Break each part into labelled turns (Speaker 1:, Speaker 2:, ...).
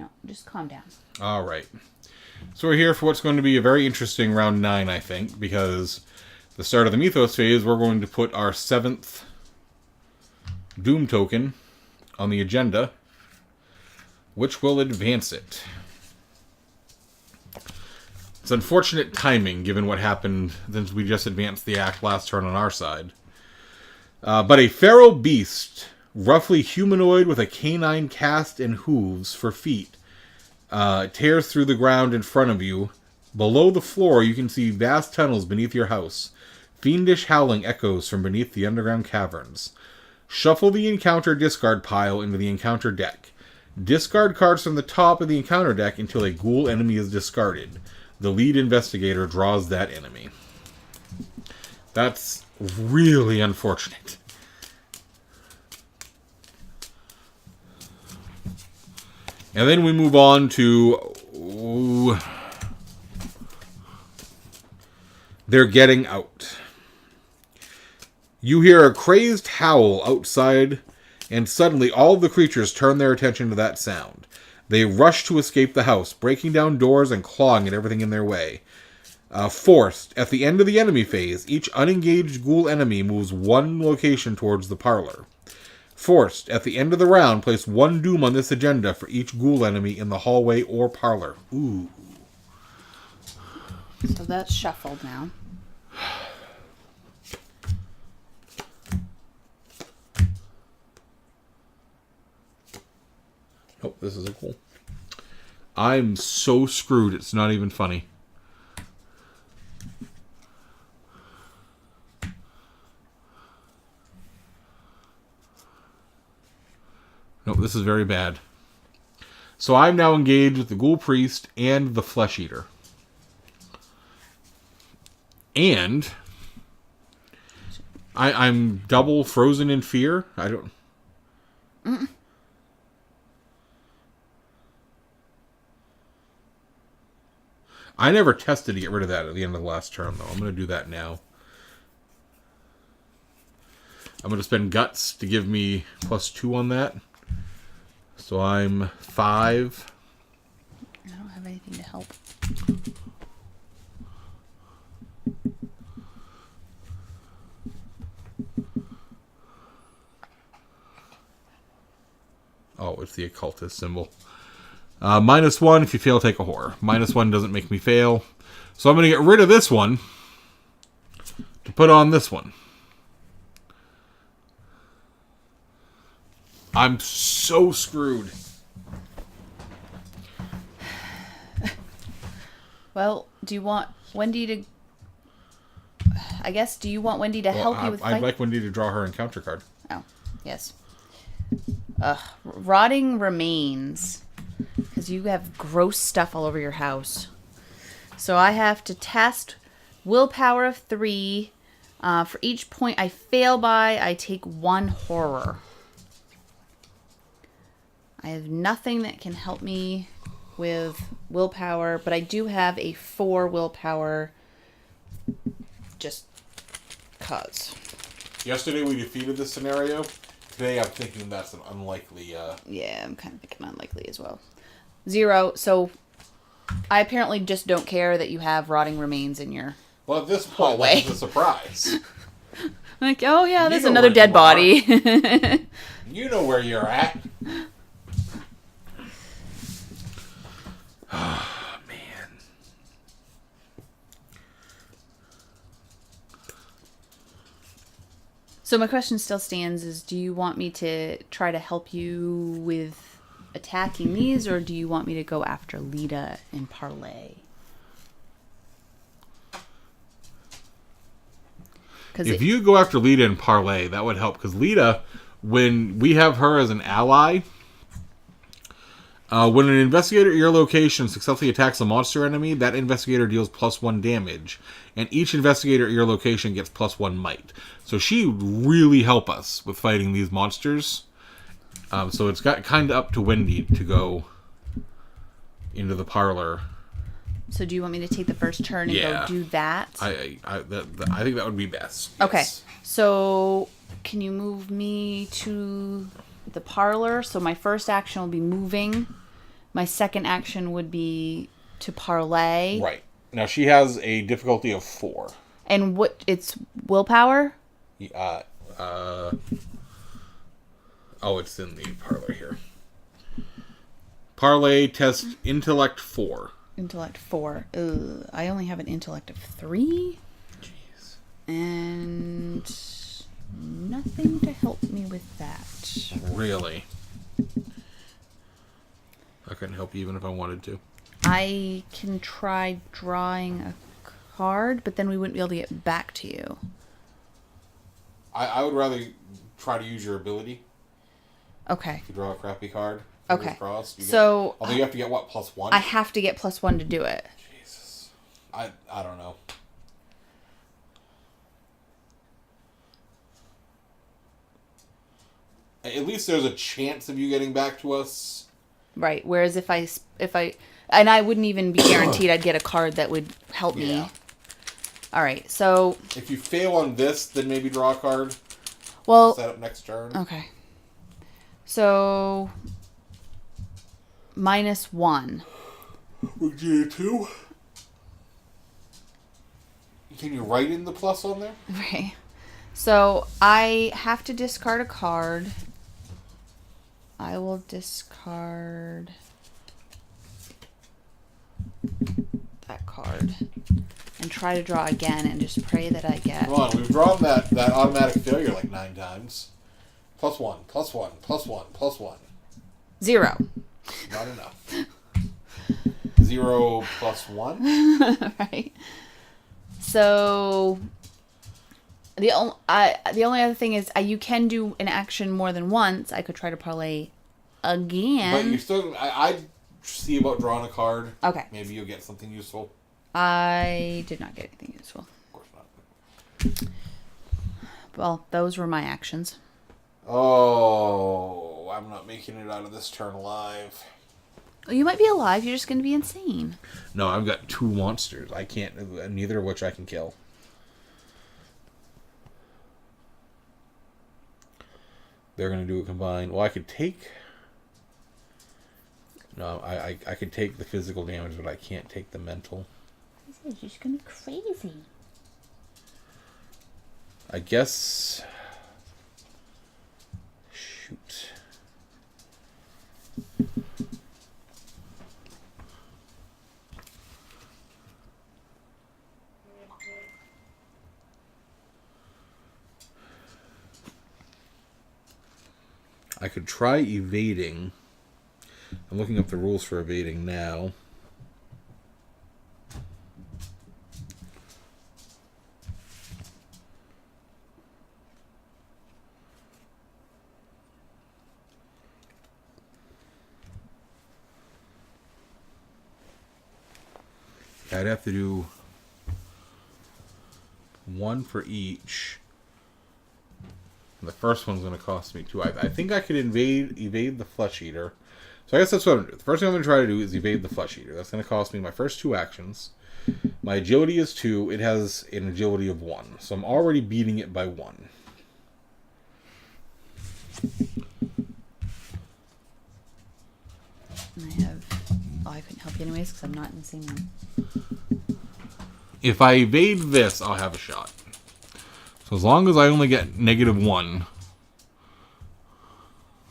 Speaker 1: No, just calm down.
Speaker 2: All right. So we're here for what's going to be a very interesting round 9, I think, because the start of the Mythos phase, we're going to put our 7th Doom token on the agenda, which will advance it. It's unfortunate timing, given what happened since we just advanced the act last turn on our side. But a feral beast, roughly humanoid with a canine cast and hooves for feet, tears through the ground in front of you. Below the floor, you can see vast tunnels beneath your house. Fiendish howling echoes from beneath the underground caverns. Shuffle the encounter discard pile into the encounter deck. Discard cards from the top of the encounter deck until a ghoul enemy is discarded. The lead investigator draws that enemy. That's really unfortunate. And then we move on to... They're getting out. You hear a crazed howl outside, and suddenly all of the creatures turn their attention to that sound. They rush to escape the house, breaking down doors and clawing at everything in their way. Forced, at the end of the enemy phase, each unengaged ghoul enemy moves one location towards the parlor. Forced, at the end of the round, place one doom on this agenda for each ghoul enemy in the hallway or parlor. Ooh.
Speaker 1: So that's shuffled now.
Speaker 2: Oh, this is a cool. I'm so screwed, it's not even funny. Nope, this is very bad. So I'm now engaged with the Ghoul Priest and the Flesh Eater. And I'm double frozen in fear. I don't...
Speaker 1: Mm-mm.
Speaker 2: I never tested to get rid of that at the end of the last turn, though. I'm going to do that now. I'm going to spend Guts to give me +2 on that. So I'm 5.
Speaker 1: I don't have anything to help.
Speaker 2: Oh, it's the occultist symbol. -1 if you fail, take a horror. -1 doesn't make me fail. So I'm going to get rid of this one to put on this one. I'm so screwed.
Speaker 1: Well, do you want Wendy to... I guess, do you want Wendy to help you with
Speaker 2: I'd like Wendy to draw her encounter card.
Speaker 1: Oh, yes. Rotting remains. Because you have gross stuff all over your house. So I have to test willpower of 3. For each point I fail by, I take 1 horror. I have nothing that can help me with willpower, but I do have a 4 willpower just cause.
Speaker 2: Yesterday we defeated this scenario. Today I'm thinking that's an unlikely...
Speaker 1: Yeah, I'm kind of thinking unlikely as well. 0, so I apparently just don't care that you have rotting remains in your
Speaker 2: Well, at this point,
Speaker 1: hallway.
Speaker 2: that's a surprise.
Speaker 1: Like, oh yeah, there's
Speaker 2: know
Speaker 1: another
Speaker 2: where
Speaker 1: dead
Speaker 2: you
Speaker 1: body.
Speaker 2: You know where you're at. Oh, man.
Speaker 1: So my question still stands is, do you want me to try to help you with attacking these, or do you want me to go after Lita and Parlay?
Speaker 2: If you go after Lita and Parlay, that would help. Because Lita, when we have her as an ally, when an investigator at your location successfully attacks a monster enemy, that investigator deals +1 damage. And each investigator at your location gets +1 might. So she would really help us with fighting these monsters. So it's got kind of up to Wendy to go into the parlor.
Speaker 1: So do you want me to take the first turn and go do that?
Speaker 2: I think that would be best.
Speaker 1: Okay.
Speaker 2: Yes.
Speaker 1: So can you move me to the parlor? So my first action will be moving My second action would be to parlay.
Speaker 2: Right. Now, she has a difficulty of 4.
Speaker 1: And what? It's willpower?
Speaker 2: Oh, it's in the parlor here. Parlay test intellect 4.
Speaker 1: Intellect 4. Ugh, I only have an intellect of 3.
Speaker 2: Jeez.
Speaker 1: And nothing to help me with that.
Speaker 2: Really? I couldn't help you even if I wanted to.
Speaker 1: I can try drawing a card, but then we wouldn't be able to get back to you.
Speaker 2: I would rather try to use your ability.
Speaker 1: Okay.
Speaker 2: If you draw a crappy card.
Speaker 1: Okay.
Speaker 2: Crossed,
Speaker 1: So...
Speaker 2: although you have to get, what, +1?
Speaker 1: I have to get +1 to do it.
Speaker 2: Jesus. I don't know. At least there's a chance of you getting back to us.
Speaker 1: Right. Whereas if I and I wouldn't even be guaranteed I'd get a card that would help me. All right. So
Speaker 2: if you fail on this, then maybe draw a card.
Speaker 1: Well,
Speaker 2: set up next turn.
Speaker 1: Okay. So -1.
Speaker 2: Would you do 2? Can you write in the plus on there?
Speaker 1: Right. So I have to discard a card. I will discard that card and try to draw again and just pray that I get...
Speaker 2: Come on, we've drawn that automatic failure like 9 times. +1, +1, +1, +1.
Speaker 1: 0.
Speaker 2: Not enough. 0 + 1?
Speaker 1: Right. So... The only other thing is you can do an action more than once. I could try to parlay again.
Speaker 2: But you still... I'd see about drawing a card.
Speaker 1: Okay.
Speaker 2: Maybe you'll get something useful.
Speaker 1: I did not get anything useful.
Speaker 2: Of course not.
Speaker 1: Well, those were my actions.
Speaker 2: Oh, I'm not making it out of this turn alive.
Speaker 1: You might be alive. You're just going to be insane.
Speaker 2: No, I've got 2 monsters. I can't... Neither of which I can kill. They're going to do a combined... Well, I could take... No, I could take the physical damage, but I can't take the mental.
Speaker 1: This is just going to be crazy.
Speaker 2: I guess... Shoot. I could try evading. I'm looking up the rules for evading now. I'd have to do 1 for each. The first one's going to cost me 2. I think I could evade the Flesh Eater. So I guess that's what I'm going to do. The first thing I'm going to try to do is evade the Flesh Eater. That's going to cost me my first 2 actions. My agility is 2. It has an agility of 1. So I'm already beating it by 1.
Speaker 1: And I couldn't help you anyways because I'm not in the same room.
Speaker 2: If I evade this, I'll have a shot. So as long as I only get -1,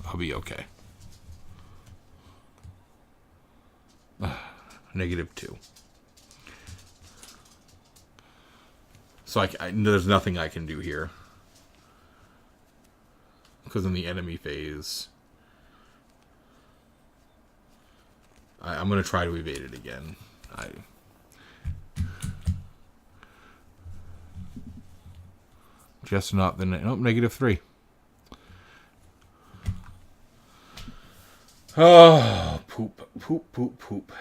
Speaker 2: I'll be okay. -2. So there's nothing I can do here. Because in the enemy phase, I'm going to try to evade it again. Just not the... Nope, -3. Oh, poop, poop, poop, poop.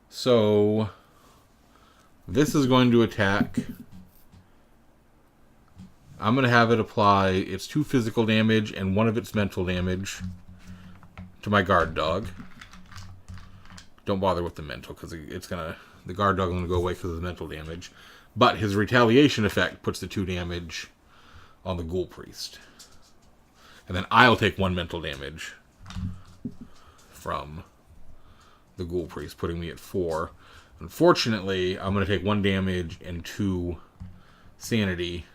Speaker 2: So, this is going to attack. I'm going to have it apply its 2 physical damage and 1 of its mental damage to my guard dog. Don't bother with the mental because the guard dog is going to go away because of the mental damage. But his retaliation effect puts the 2 damage on the Ghoul Priest. And then I'll take 1 mental damage from the Ghoul Priest, putting me at 4. Unfortunately, I'm going to take 1 damage and 2 sanity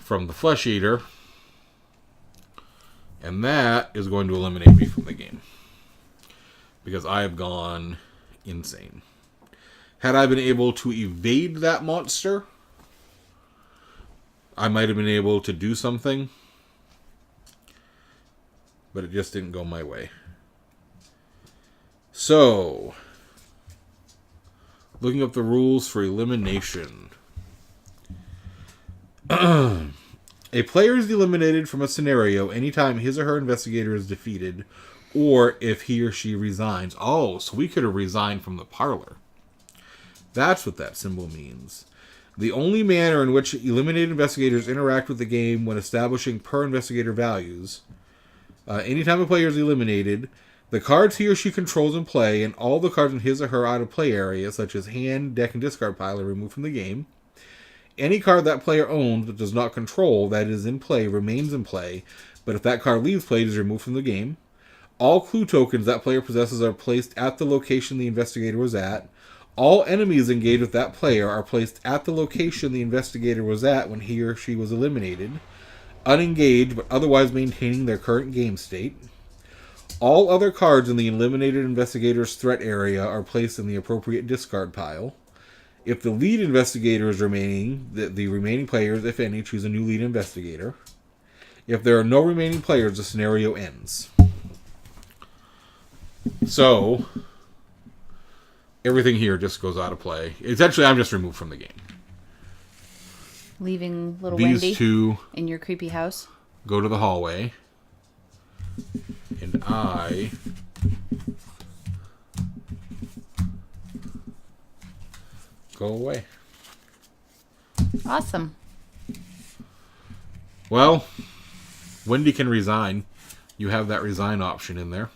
Speaker 2: from the Flesh Eater. And that is going to eliminate me from the game. Because I have gone insane. Had I been able to evade that monster, I might have been able to do something. But it just didn't go my way. So, looking up the rules for elimination. A player is eliminated from a scenario anytime his or her investigator is defeated, or if he or she resigns. Oh, so we could have resigned from the parlor. That's what that symbol means. The only manner in which eliminated investigators interact with the game when establishing per investigator values. Anytime a player is eliminated, the cards he or she controls in play and all the cards in his or her out of play area, such as hand, deck, and discard pile, are removed from the game. Any card that player owns but does not control that is in play remains in play, but if that card leaves play, it is removed from the game. All clue tokens that player possesses are placed at the location the investigator was at. All enemies engaged with that player are placed at the location the investigator was at when he or she was eliminated, unengaged but otherwise maintaining their current game state. All other cards in the eliminated investigator's threat area are placed in the appropriate discard pile. If the lead investigator is remaining, the remaining players, if any, choose a new lead investigator. If there are no remaining players, the scenario ends. So, everything here just goes out of play. Essentially, I'm just removed from the game.
Speaker 1: Leaving little
Speaker 2: These
Speaker 1: Wendy
Speaker 2: two
Speaker 1: in your creepy house.
Speaker 2: Go to the hallway. And I go away.
Speaker 1: Awesome.
Speaker 2: Well, Wendy can resign. You have that resign option in there.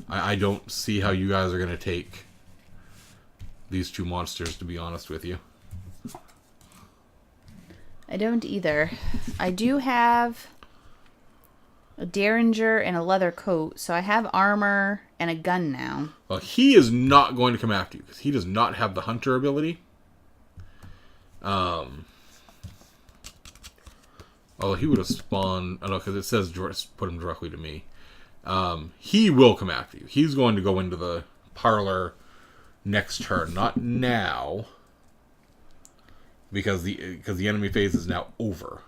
Speaker 2: I don't see how you guys are going to take these two monsters, to be honest with you.
Speaker 1: I don't either. I do have a derringer and a leather coat, so I have armor and a gun now.
Speaker 2: Well, he is not going to come after you because he does not have the hunter ability. Although he would have spawned, I don't know, because it says put him directly to me. He will come after you. He's going to go into the parlor next turn, not now, because the enemy phase is now over.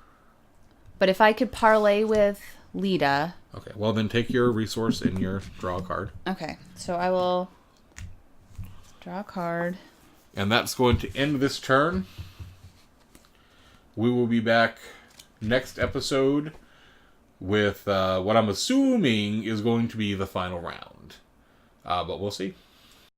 Speaker 1: But if I could parlay with Lita.
Speaker 2: Okay, well then take your resource and your draw card.
Speaker 1: Okay, so I will draw a card.
Speaker 2: And that's going to end this turn. We will be back next episode with what I'm assuming is going to be the final round. But we'll see.